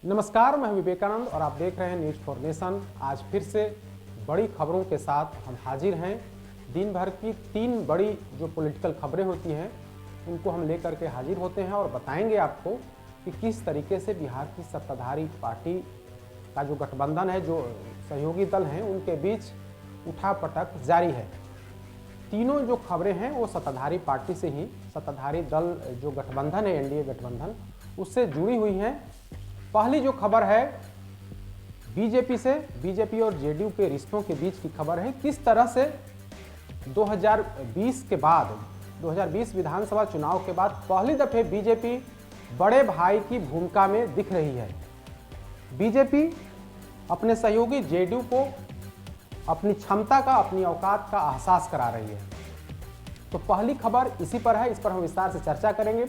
नमस्कार, मैं विवेकानंद और आप देख रहे हैं न्यूज़ फॉर नेशन। आज फिर से बड़ी खबरों के साथ हम हाजिर हैं। दिन भर की 3 बड़ी जो पॉलिटिकल खबरें होती हैं उनको हम लेकर के हाजिर होते हैं और बताएंगे आपको कि किस तरीके से बिहार की सत्ताधारी पार्टी का जो गठबंधन है, जो सहयोगी दल हैं, उनके बीच उठापटक जारी है। तीनों जो खबरें हैं वो सत्ताधारी पार्टी से ही, सत्ताधारी दल जो गठबंधन है, एनडीए गठबंधन, उससे जुड़ी हुई हैं। पहली जो खबर है बीजेपी से, बीजेपी और जेडीयू के रिश्तों के बीच की खबर है। किस तरह से 2020 के बाद, 2020 विधानसभा चुनाव के बाद पहली दफे बीजेपी बड़े भाई की भूमिका में दिख रही है। बीजेपी अपने सहयोगी जेडीयू को अपनी क्षमता का, अपनी औकात का एहसास करा रही है। तो पहली खबर इसी पर है, इस पर हम विस्तार से चर्चा करेंगे।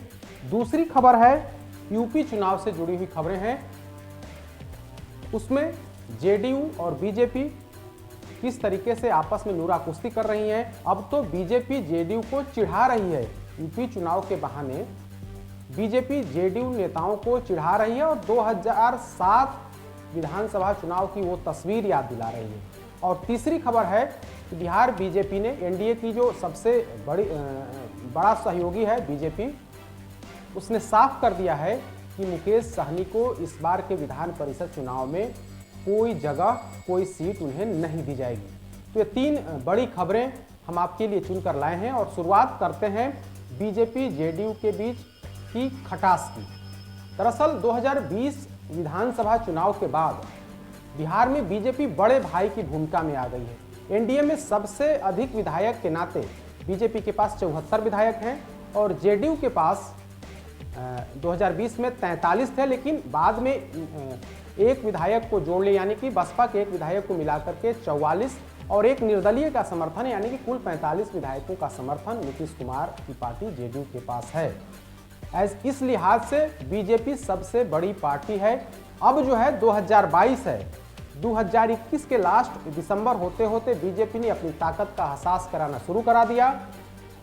दूसरी खबर है यूपी चुनाव से जुड़ी हुई खबरें हैं। उसमें जेडीयू और बीजेपी किस तरीके से आपस में नूरा कुश्ती कर रही हैं। अब तो बीजेपी जेडीयू को चिढ़ा रही है। यूपी चुनाव के बहाने बीजेपी जेडीयू नेताओं को चिढ़ा रही है और 2007 विधानसभा चुनाव की वो तस्वीर याद दिला रही है। और तीसरी खबर है कि बिहार बीजेपी ने, एनडीए की जो सबसे बड़ा सहयोगी है बीजेपी, उसने साफ कर दिया है कि मुकेश सहनी को इस बार के विधान परिषद चुनाव में कोई जगह, कोई सीट उन्हें नहीं दी जाएगी। तो ये 3 बड़ी खबरें हम आपके लिए चुनकर लाए हैं और शुरुआत करते हैं बीजेपी जेडीयू के बीच की खटास की। दरअसल 2020 विधानसभा चुनाव के बाद बिहार में बीजेपी बड़े भाई की भूमिका में आ गई है। एनडीए में सबसे अधिक विधायक के नाते बीजेपी के पास 74 विधायक हैं और जेडीयू के पास 2020 में 43 थे, लेकिन बाद में एक विधायक को जोड़ लिया, यानी कि बसपा के एक विधायक को मिलाकर के 44 और एक निर्दलीय का समर्थन, यानी कि कुल 45 विधायकों का समर्थन नीतीश कुमार की पार्टी जेडीयू के पास है। इस लिहाज से बीजेपी सबसे बड़ी पार्टी है। अब जो है 2022 है, 2021 के लास्ट दिसंबर होते होते बीजेपी ने अपनी ताकत का एहसास कराना शुरू करा दिया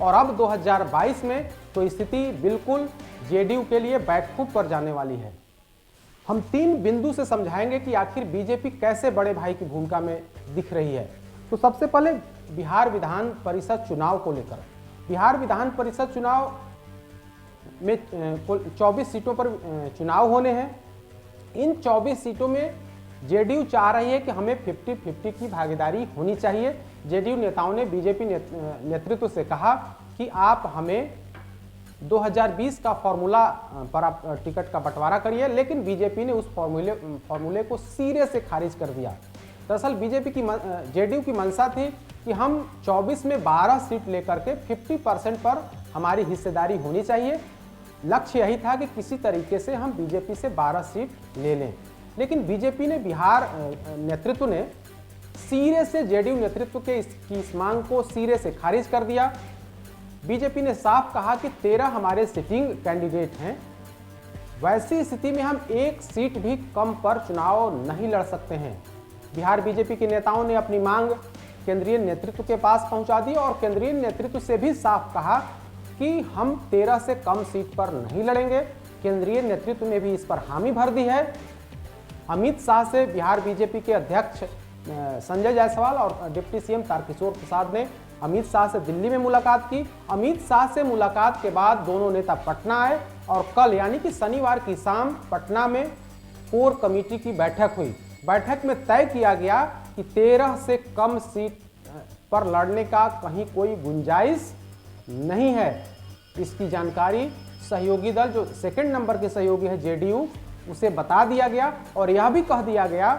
और अब 2022 में तो स्थिति बिल्कुल जेडीयू के लिए बैकफुट पर जाने वाली है। हम 3 बिंदु से समझाएंगे कि आखिर बीजेपी कैसे बड़े भाई की भूमिका में दिख रही है। तो सबसे पहले बिहार विधान परिषद चुनाव को लेकर, बिहार विधान परिषद चुनाव में 24 सीटों पर चुनाव होने हैं। इन 24 सीटों में जेडीयू चाह रही है कि हमें 50-50 की भागीदारी होनी चाहिए। जेडीयू नेताओं ने बीजेपी नेतृत्व से कहा कि आप हमें 2020 का फॉर्मूला पर आप टिकट का बंटवारा करिए, लेकिन बीजेपी ने उस फॉर्मूले को सिरे से खारिज कर दिया। दरअसल जेडीयू की मंशा थी कि हम 24 में 12 सीट लेकर के 50% पर हमारी हिस्सेदारी होनी चाहिए। लक्ष्य यही था कि किसी तरीके से हम बीजेपी से 12 सीट ले लें, लेकिन बीजेपी ने, बिहार नेतृत्व ने सिरे से जेडीयू नेतृत्व के इस मांग को सिरे से खारिज कर दिया। बीजेपी ने साफ कहा कि 13 हमारे सिटिंग कैंडिडेट हैं, वैसी स्थिति में हम 1 सीट भी कम पर चुनाव नहीं लड़ सकते हैं। बिहार बीजेपी के नेताओं ने अपनी मांग केंद्रीय नेतृत्व के पास पहुंचा दी और केंद्रीय नेतृत्व से भी साफ कहा कि हम 13 से कम सीट पर नहीं लड़ेंगे। केंद्रीय नेतृत्व ने भी इस पर हामी भर दी है। अमित शाह से बिहार बीजेपी के अध्यक्ष संजय जायसवाल और डिप्टी सीएम तारकिशोर प्रसाद ने अमित शाह से दिल्ली में मुलाकात की। अमित शाह से मुलाकात के बाद दोनों नेता पटना आए और कल, यानी कि शनिवार की शाम, पटना में कोर कमेटी की बैठक हुई। बैठक में तय किया गया कि 13 से कम सीट पर लड़ने का कहीं कोई गुंजाइश नहीं है। इसकी जानकारी सहयोगी दल, जो सेकंड नंबर के सहयोगी है जेडीयू, उसे बता दिया गया और यह भी कह दिया गया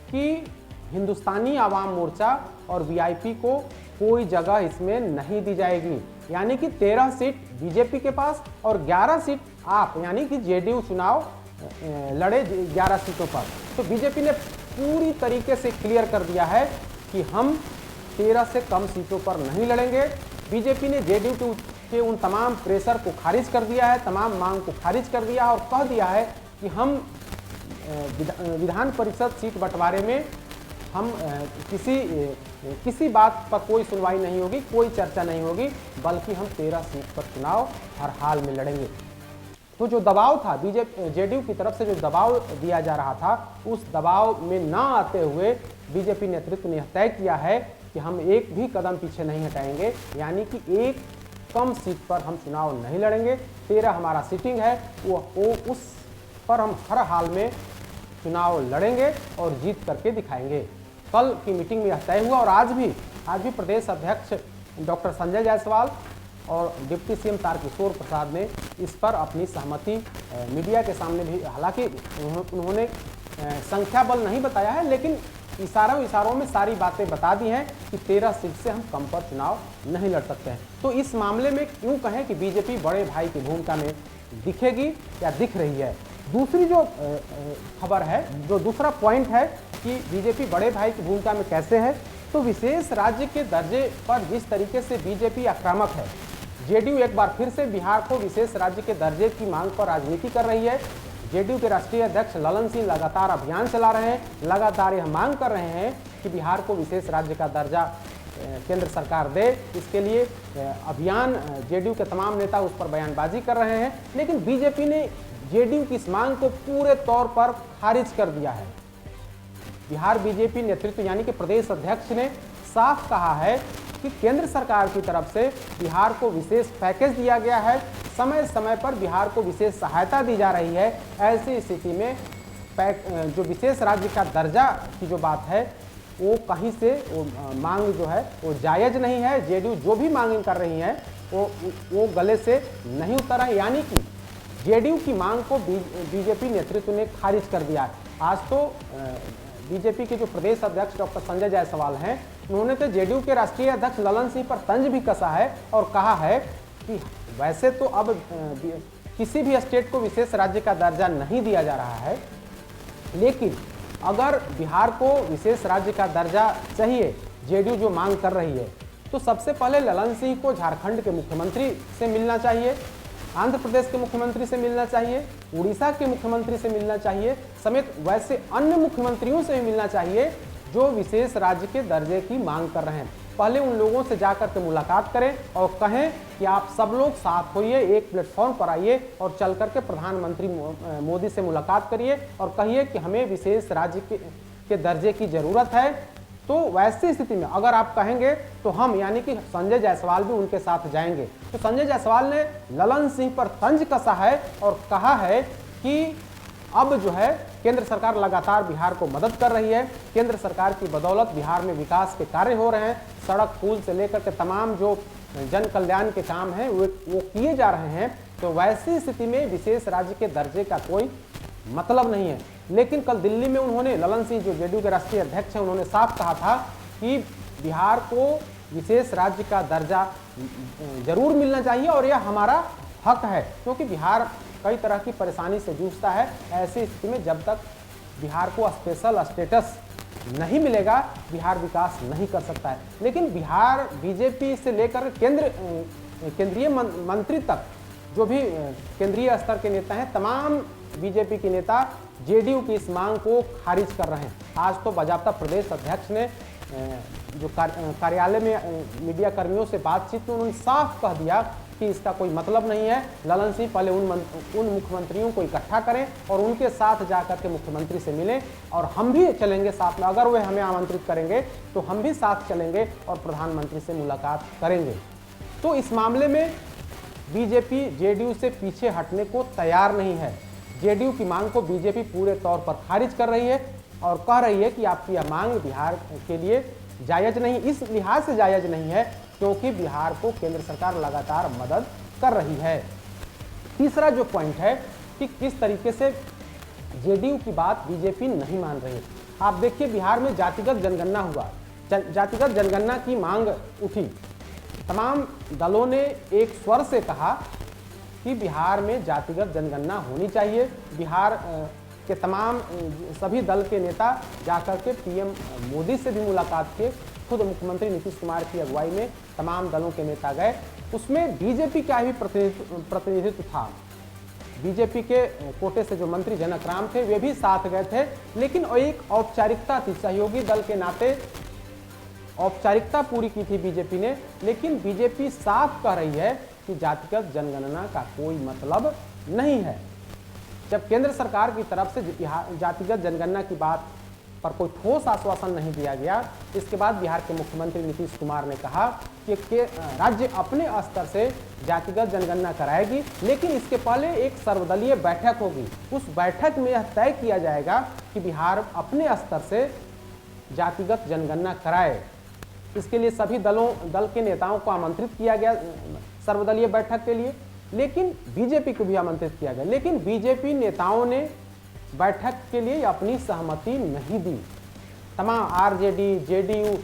कि हिंदुस्तानी आवाम मोर्चा और वीआईपी को कोई जगह इसमें नहीं दी जाएगी। यानी कि 13 सीट बीजेपी के पास और 11 सीट आप, यानी कि जेडीयू चुनाव लड़े 11 सीटों पर। तो बीजेपी ने पूरी तरीके से क्लियर कर दिया है कि हम 13 से कम सीटों पर नहीं लड़ेंगे। बीजेपी ने जेडीयू के उन तमाम प्रेशर को खारिज कर दिया है, तमाम मांग को खारिज कर दिया और कह दिया है कि हम विधान परिषद सीट बंटवारे में हम किसी बात पर कोई सुनवाई नहीं होगी, कोई चर्चा नहीं होगी, बल्कि हम 13 सीट पर चुनाव हर हाल में लड़ेंगे। तो जो दबाव था बीजेपी जेडीयू की तरफ से जो दबाव दिया जा रहा था, उस दबाव में ना आते हुए बीजेपी नेतृत्व ने तय किया है कि हम एक भी कदम पीछे नहीं हटाएंगे, यानी कि एक कम सीट पर हम चुनाव नहीं लड़ेंगे। 13 हमारा सीटिंग है, वो उस पर हम हर हाल में चुनाव लड़ेंगे और जीत करके दिखाएंगे। कल की मीटिंग में यह तय हुआ और आज भी प्रदेश अध्यक्ष डॉक्टर संजय जायसवाल और डिप्टी सीएम तारकिशोर प्रसाद ने इस पर अपनी सहमति मीडिया के सामने भी, हालांकि उन्होंने संख्या बल नहीं बताया है, लेकिन इशारों में सारी बातें बता दी हैं कि 13 सीट से हम कम पर चुनाव नहीं लड़ सकते हैं। तो इस मामले में यूँ कहें कि बीजेपी बड़े भाई की भूमिका में दिखेगी या दिख रही है। दूसरी जो खबर है, जो दूसरा पॉइंट है कि बीजेपी बड़े भाई की भूमिका में कैसे है, तो विशेष राज्य के दर्जे पर जिस तरीके से बीजेपी आक्रामक है, जेडीयू एक बार फिर से बिहार को विशेष राज्य के दर्जे की मांग पर राजनीति कर रही है। जेडीयू के राष्ट्रीय अध्यक्ष ललन सिंह लगातार अभियान चला रहे हैं, लगातार यह मांग कर रहे हैं कि बिहार को विशेष राज्य का दर्जा केंद्र सरकार दे। इसके लिए अभियान जेडीयू के तमाम नेता उस पर बयानबाजी कर रहे हैं, लेकिन बीजेपी ने जेडीयू की इस मांग को पूरे तौर पर खारिज कर दिया है। बिहार बीजेपी नेतृत्व यानी कि प्रदेश अध्यक्ष ने साफ कहा है कि केंद्र सरकार की तरफ से बिहार को विशेष पैकेज दिया गया है, समय समय पर बिहार को विशेष सहायता दी जा रही है। ऐसी स्थिति में जो विशेष राज्य का दर्जा की जो बात है, वो कहीं से मांग जो है वो जायज़ नहीं है। जेडीयू जो भी मांग कर रही है वो गले से नहीं उतर है, यानी कि जेडीयू की मांग को बीजेपी नेतृत्व ने खारिज कर दिया है। आज तो बीजेपी के जो प्रदेश अध्यक्ष डॉक्टर संजय जायसवाल हैं, उन्होंने तो जेडीयू के राष्ट्रीय अध्यक्ष ललन सिंह पर तंज भी कसा है और कहा है कि वैसे तो अब किसी भी स्टेट को विशेष राज्य का दर्जा नहीं दिया जा रहा है, लेकिन अगर बिहार को विशेष राज्य का दर्जा चाहिए, जेडीयू जो मांग कर रही है, तो सबसे पहले ललन सिंह को झारखंड के मुख्यमंत्री से मिलना चाहिए, आंध्र प्रदेश के मुख्यमंत्री से मिलना चाहिए, उड़ीसा के मुख्यमंत्री से मिलना चाहिए, समेत वैसे अन्य मुख्यमंत्रियों से भी मिलना चाहिए जो विशेष राज्य के दर्जे की मांग कर रहे हैं। पहले उन लोगों से जाकर के मुलाकात करें और कहें कि आप सब लोग साथ होइए, एक प्लेटफॉर्म पर आइए और चल करके प्रधानमंत्री मोदी से मुलाकात करिए और कहिए कि हमें विशेष राज्य के दर्जे की ज़रूरत है। तो वैसी स्थिति में अगर आप कहेंगे तो हम, यानी कि संजय जायसवाल भी उनके साथ जाएंगे। तो संजय जायसवाल ने ललन सिंह पर तंज कसा है और कहा है कि अब जो है केंद्र सरकार लगातार बिहार को मदद कर रही है, केंद्र सरकार की बदौलत बिहार में विकास के कार्य हो रहे हैं, सड़क पुल से लेकर के तमाम जो जन कल्याण के काम हैं वो किए जा रहे हैं। तो वैसी स्थिति में विशेष राज्य के दर्जे का कोई मतलब नहीं है। लेकिन कल दिल्ली में उन्होंने, ललन सिंह जो जेडीयू के राष्ट्रीय अध्यक्ष हैं, उन्होंने साफ कहा था कि बिहार को विशेष राज्य का दर्जा जरूर मिलना चाहिए और यह हमारा हक है, क्योंकि बिहार कई तरह की परेशानी से जूझता है। ऐसी स्थिति में जब तक बिहार को स्पेशल स्टेटस नहीं मिलेगा, बिहार विकास नहीं कर सकता है। लेकिन बिहार बीजेपी से लेकर केंद्रीय मंत्री तक जो भी केंद्रीय स्तर के नेता हैं, तमाम बीजेपी के नेता जेडीयू की इस मांग को खारिज कर रहे हैं। आज तो बाजाप्ता प्रदेश अध्यक्ष ने जो कार्यालय में मीडिया कर्मियों से बातचीत में उन्होंने साफ कह दिया कि इसका कोई मतलब नहीं है। ललन सिंह पहले उन मुख्यमंत्रियों को इकट्ठा करें और उनके साथ जाकर के मुख्यमंत्री से मिलें और हम भी चलेंगे साथ में, अगर वे हमें आमंत्रित करेंगे तो हम भी साथ चलेंगे और प्रधानमंत्री से मुलाकात करेंगे। तो इस मामले में बीजेपी जेडीयू से पीछे हटने को तैयार नहीं है। जेडीयू की मांग को बीजेपी पूरे तौर पर खारिज कर रही है और कह रही है कि आपकी यह मांग बिहार के लिए जायज़ नहीं, इस लिहाज से जायज़ नहीं है क्योंकि बिहार को केंद्र सरकार लगातार मदद कर रही है। तीसरा जो पॉइंट है कि किस तरीके से जेडीयू की बात बीजेपी नहीं मान रही है। आप देखिए, बिहार में जातिगत जनगणना हुआ, जातिगत जनगणना की मांग उठी, तमाम दलों ने एक स्वर से कहा कि बिहार में जातिगत जनगणना होनी चाहिए। बिहार के तमाम सभी दल के नेता जाकर के पीएम मोदी से भी मुलाकात किए, खुद मुख्यमंत्री नीतीश कुमार की अगुवाई में तमाम दलों के नेता गए। उसमें बीजेपी का भी प्रतिनिधित्व था। बीजेपी के कोटे से जो मंत्री जनक राम थे वे भी साथ गए थे, लेकिन एक औपचारिकता थी, सहयोगी दल के नाते औपचारिकता पूरी की थी बीजेपी ने। लेकिन बीजेपी साफ कह रही है कि जातिगत जनगणना का कोई मतलब नहीं है। जब केंद्र सरकार की तरफ से जातिगत जनगणना की बात पर कोई ठोस आश्वासन नहीं दिया गया, इसके बाद बिहार के मुख्यमंत्री नीतीश कुमार ने कहा कि राज्य अपने स्तर से जातिगत जनगणना कराएगी, लेकिन इसके पहले एक सर्वदलीय बैठक होगी। उस बैठक में यह तय किया जाएगा कि बिहार अपने स्तर से जातिगत जनगणना कराए। इसके लिए सभी दल के नेताओं को आमंत्रित किया गया सर्वदलीय बैठक के लिए, लेकिन बीजेपी को भी आमंत्रित किया गया, लेकिन बीजेपी नेताओं ने बैठक के लिए अपनी सहमति नहीं दी। तमाम आरजेडी, जेडीयू,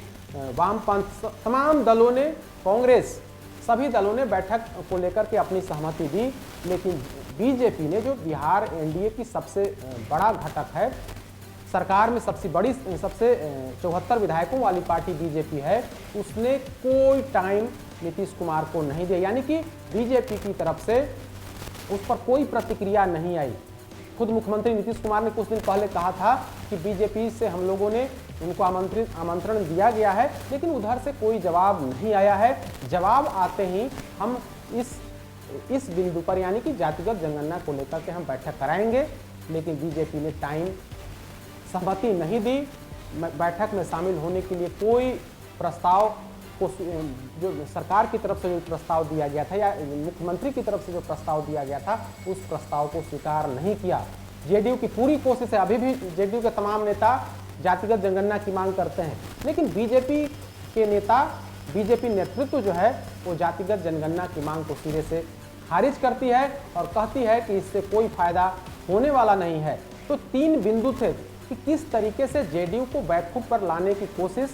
वामपंथ, तमाम दलों ने, कांग्रेस, सभी दलों ने बैठक को लेकर के अपनी सहमति दी, लेकिन बीजेपी ने, जो बिहार एनडीए की सबसे बड़ा घटक है, सरकार में सबसे 74 विधायकों वाली पार्टी बीजेपी है, उसने कोई टाइम नीतीश कुमार को नहीं दिया। यानी कि बीजेपी की तरफ से उस पर कोई प्रतिक्रिया नहीं आई। खुद मुख्यमंत्री नीतीश कुमार ने कुछ दिन पहले कहा था कि बीजेपी से हम लोगों ने उनको आमंत्रण दिया गया है, लेकिन उधर से कोई जवाब नहीं आया है। जवाब आते ही हम इस बिंदु पर, यानी कि जातिगत जनगणना को लेकर के हम बैठक कराएंगे, लेकिन बीजेपी ने टाइम सहमति नहीं दी। बैठक में शामिल होने के लिए कोई प्रस्ताव को, जो सरकार की तरफ से जो प्रस्ताव दिया गया था या मुख्यमंत्री की तरफ से जो प्रस्ताव दिया गया था, उस प्रस्ताव को स्वीकार नहीं किया। जेडीयू की पूरी कोशिश है, अभी भी जेडीयू के तमाम नेता जातिगत जनगणना की मांग करते हैं, लेकिन बीजेपी के नेता, बीजेपी नेतृत्व जो है वो जातिगत जनगणना की मांग को सिरे से खारिज करती है और कहती है कि इससे कोई फायदा होने वाला नहीं है। तो 3 बिंदु थे कि किस तरीके से जेडीयू को बैकफुट पर लाने की कोशिश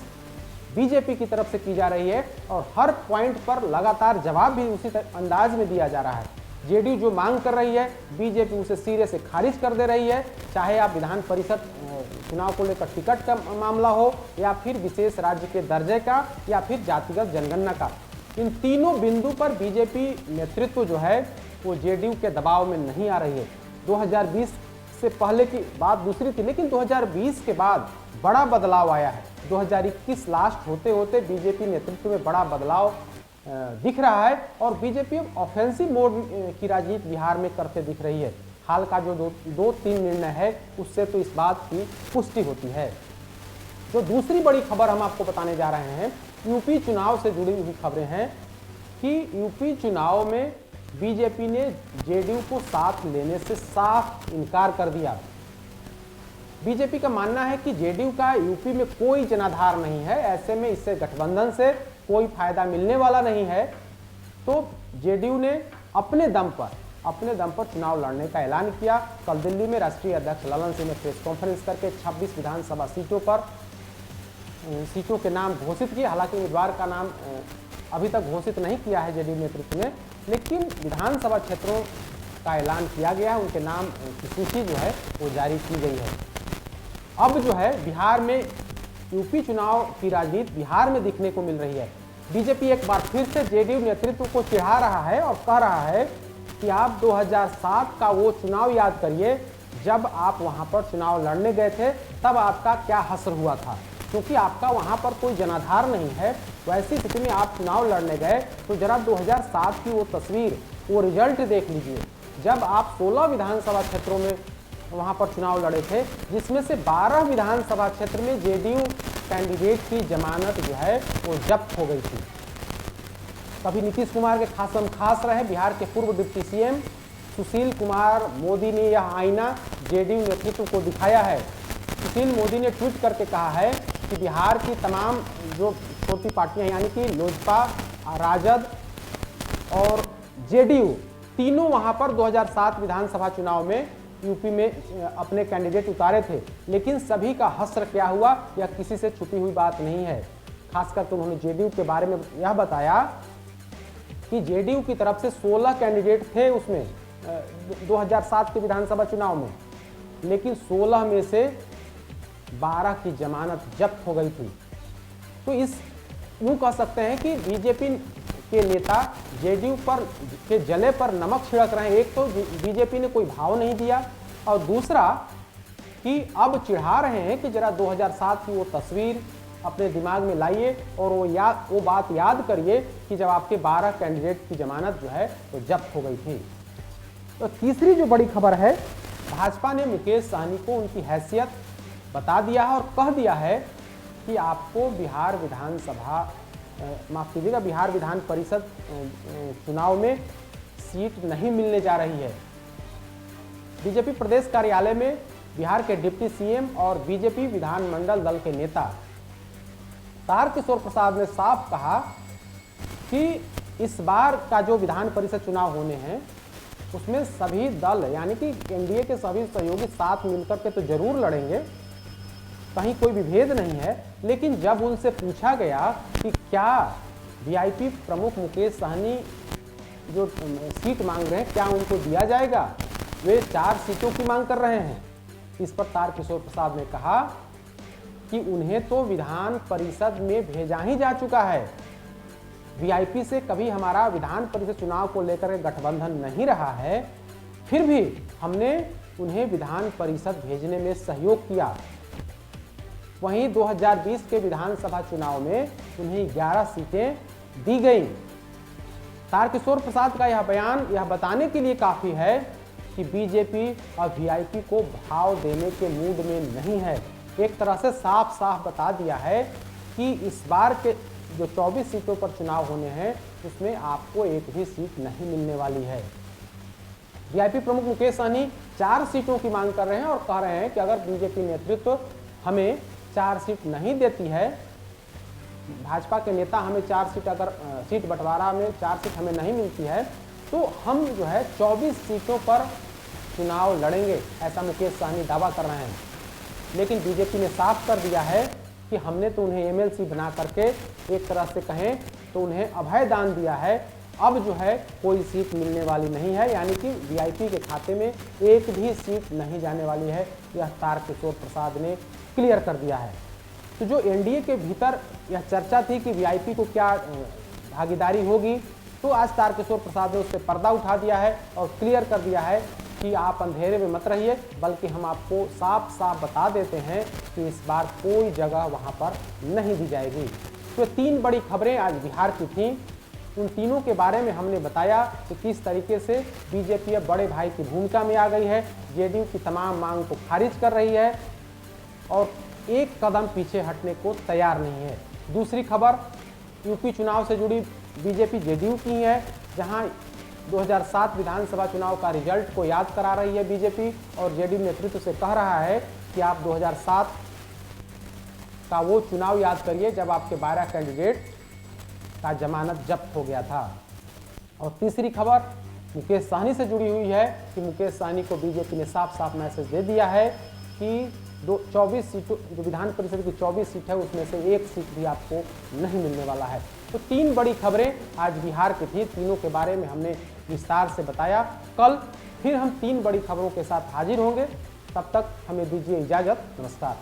बीजेपी की तरफ से की जा रही है, और हर पॉइंट पर लगातार जवाब भी उसी अंदाज में दिया जा रहा है। जेडीयू जो मांग कर रही है, बीजेपी उसे सिरे से खारिज कर दे रही है, चाहे आप विधान परिषद चुनाव को लेकर टिकट का मामला हो, या फिर विशेष राज्य के दर्जे का, या फिर जातिगत जनगणना का। इन तीनों बिंदु पर बीजेपी नेतृत्व जो है वो जेडीयू के दबाव में नहीं आ रही है। 2020 से पहले की बात दूसरी थी, लेकिन 2020 के बाद बड़ा बदलाव आया है। 2021 लास्ट होते होते बीजेपी नेतृत्व में बड़ा बदलाव दिख रहा है, और बीजेपी ऑफेंसिव मोड की राजनीति बिहार में करते दिख रही है। हाल का जो 2-3 निर्णय है, उससे तो इस बात की पुष्टि होती है। जो दूसरी बड़ी खबर हम आपको बताने जा रहे हैं, यूपी चुनाव से जुड़ी हुई खबरें हैं कि यूपी चुनाव में बीजेपी ने जेडीयू को साथ लेने से साफ इनकार कर दिया। बीजेपी का मानना है कि जेडीयू का यूपी में कोई जनाधार नहीं है, ऐसे में इससे गठबंधन से कोई फायदा मिलने वाला नहीं है। तो जेडीयू ने अपने दम पर चुनाव लड़ने का ऐलान किया। कल दिल्ली में राष्ट्रीय अध्यक्ष ललन सिंह ने प्रेस कॉन्फ्रेंस करके 26 विधानसभा सीटों के नाम घोषित किए। हालांकि उम्मीदवार का नाम अभी तक घोषित नहीं किया है जेडीयू नेतृत्व ने, लेकिन विधानसभा क्षेत्रों का ऐलान किया गया है, उनके नाम की सूची जो है वो जारी की गई है। अब जो है बिहार में यूपी चुनाव की राजनीति बिहार में दिखने को मिल रही है। बीजेपी एक बार फिर से जेडीयू नेतृत्व को चिढ़ा रहा है और कह रहा है कि आप 2007 का वो चुनाव याद करिए, जब आप वहां पर चुनाव लड़ने गए थे, तब आपका क्या हश्र हुआ था, क्योंकि आपका वहां पर कोई जनाधार नहीं है। वैसी स्थिति में आप चुनाव लड़ने गए, तो जरा 2007 की वो तस्वीर, वो रिजल्ट देख लीजिए, जब आप 16 विधानसभा क्षेत्रों में वहां पर चुनाव लड़े थे, जिसमें से 12 विधानसभा क्षेत्र में जेडीयू कैंडिडेट की जमानत जो है वो जब्त हो गई थी। तभी नीतीश कुमार के खास रहे बिहार के पूर्व डिप्टी सीएम सुशील कुमार मोदी ने यह आईना जेडीयू नेतृत्व को दिखाया है। सुशील मोदी ने ट्वीट करके कहा है कि बिहार की तमाम जो छोटी पार्टियां, यानी कि लोजपा, राजद और जेडीयू, तीनों वहां पर 2007 विधानसभा चुनाव में यूपी में अपने कैंडिडेट उतारे थे, लेकिन सभी का हश्र क्या हुआ यह किसी से छुपी हुई बात नहीं है। खासकर तो उन्होंने जेडीयू के बारे में यह बताया कि जेडीयू की तरफ से 16 कैंडिडेट थे उसमें 2007 के विधानसभा चुनाव में, लेकिन 16 में से 12 की जमानत जब्त हो गई थी। तो यूं कह सकते हैं कि बीजेपी के नेता जेडीयू पर के जले पर नमक छिड़क रहे हैं। एक तो बीजेपी ने कोई भाव नहीं दिया, और दूसरा कि अब चिढ़ा रहे हैं कि जरा 2007 की वो तस्वीर अपने दिमाग में लाइए और वो बात याद करिए कि जब आपके 12 कैंडिडेट की जमानत जो है वो जब्त हो गई थी। तो तीसरी जो बड़ी खबर है, भाजपा ने मुकेश सहनी को उनकी हैसियत बता दिया है और कह दिया है कि आपको बिहार विधानसभा माफ कीजिएगा बिहार विधान परिषद चुनाव में सीट नहीं मिलने जा रही है। बीजेपी प्रदेश कार्यालय में बिहार के डिप्टी सीएम और बीजेपी विधानमंडल दल के नेता तारकिशोर प्रसाद ने साफ कहा कि इस बार का जो विधान परिषद चुनाव होने हैं उसमें सभी दल यानी कि एनडीए के सभी सहयोगी साथ मिलकर के तो जरूर लड़ेंगे, कहीं कोई विभेद नहीं है। लेकिन जब उनसे पूछा गया कि क्या वीआईपी प्रमुख मुकेश सहनी जो सीट मांग रहे हैं क्या उनको दिया जाएगा, वे 4 सीटों की मांग कर रहे हैं। इस पर तारकिशोर प्रसाद ने कहा कि उन्हें तो विधान परिषद में भेजा ही जा चुका है, वीआईपी से कभी हमारा विधान परिषद चुनाव को लेकर गठबंधन नहीं रहा है, फिर भी हमने उन्हें विधान परिषद भेजने में सहयोग किया। वहीं 2020 के विधानसभा चुनाव में उन्हें 11 सीटें दी गई। तारकिशोर प्रसाद का यह बयान यह बताने के लिए काफी है कि बीजेपी और वीआईपी को भाव देने के मूड में नहीं है। एक तरह से साफ साफ बता दिया है कि इस बार के जो 24 सीटों पर चुनाव होने हैं उसमें आपको एक भी सीट नहीं मिलने वाली है। वीआईपी प्रमुख मुकेश सहनी 4 सीटों की मांग कर रहे हैं और कह रहे हैं कि अगर बीजेपी नेतृत्व हमें 4 सीट नहीं देती है, भाजपा के नेता हमें 4 सीट अगर सीट बंटवारा में 4 सीट हमें नहीं मिलती है तो हम जो है 24 सीटों पर चुनाव लड़ेंगे, ऐसा मुकेश सहनी दावा कर रहे हैं। लेकिन बीजेपी ने साफ कर दिया है कि हमने तो उन्हें एमएलसी बना करके एक तरह से कहें तो उन्हें अभय दान दिया है, अब जो है कोई सीट मिलने वाली नहीं है, यानी कि वीआईपी के खाते में एक भी सीट नहीं जाने वाली है। यह तारकिशोर प्रसाद ने क्लियर कर दिया है। तो जो एनडीए के भीतर यह चर्चा थी कि वीआईपी को क्या भागीदारी होगी, तो आज तारकिशोर प्रसाद ने उससे पर्दा उठा दिया है और क्लियर कर दिया है कि आप अंधेरे में मत रहिए, बल्कि हम आपको साफ साफ बता देते हैं कि इस बार कोई जगह वहां पर नहीं दी जाएगी। तो 3 बड़ी खबरें आज बिहार की थीं। उन तीनों के बारे में हमने बताया कि किस तरीके से बीजेपी अब बड़े भाई की भूमिका में आ गई है, जेडीयू की तमाम मांग को खारिज कर रही है और एक कदम पीछे हटने को तैयार नहीं है। दूसरी खबर यूपी चुनाव से जुड़ी बीजेपी जेडीयू की है, जहां 2007 विधानसभा चुनाव का रिजल्ट को याद करा रही है बीजेपी और जेडीयू नेतृत्व से कह रहा है कि आप 2007 का वो चुनाव याद करिए जब आपके 12 कैंडिडेट का जमानत जब्त हो गया था। और तीसरी खबर मुकेश सहनी से जुड़ी हुई है कि मुकेश सहनी को बीजेपी ने साफ साफ मैसेज दे दिया है कि 24 सीटों जो विधान परिषद की 24 सीट है उसमें से एक सीट भी आपको नहीं मिलने वाला है। तो 3 बड़ी खबरें आज बिहार की थी, तीनों के बारे में हमने विस्तार से बताया। कल फिर हम 3 बड़ी खबरों के साथ हाजिर होंगे, तब तक हमें दीजिए इजाजत। नमस्कार।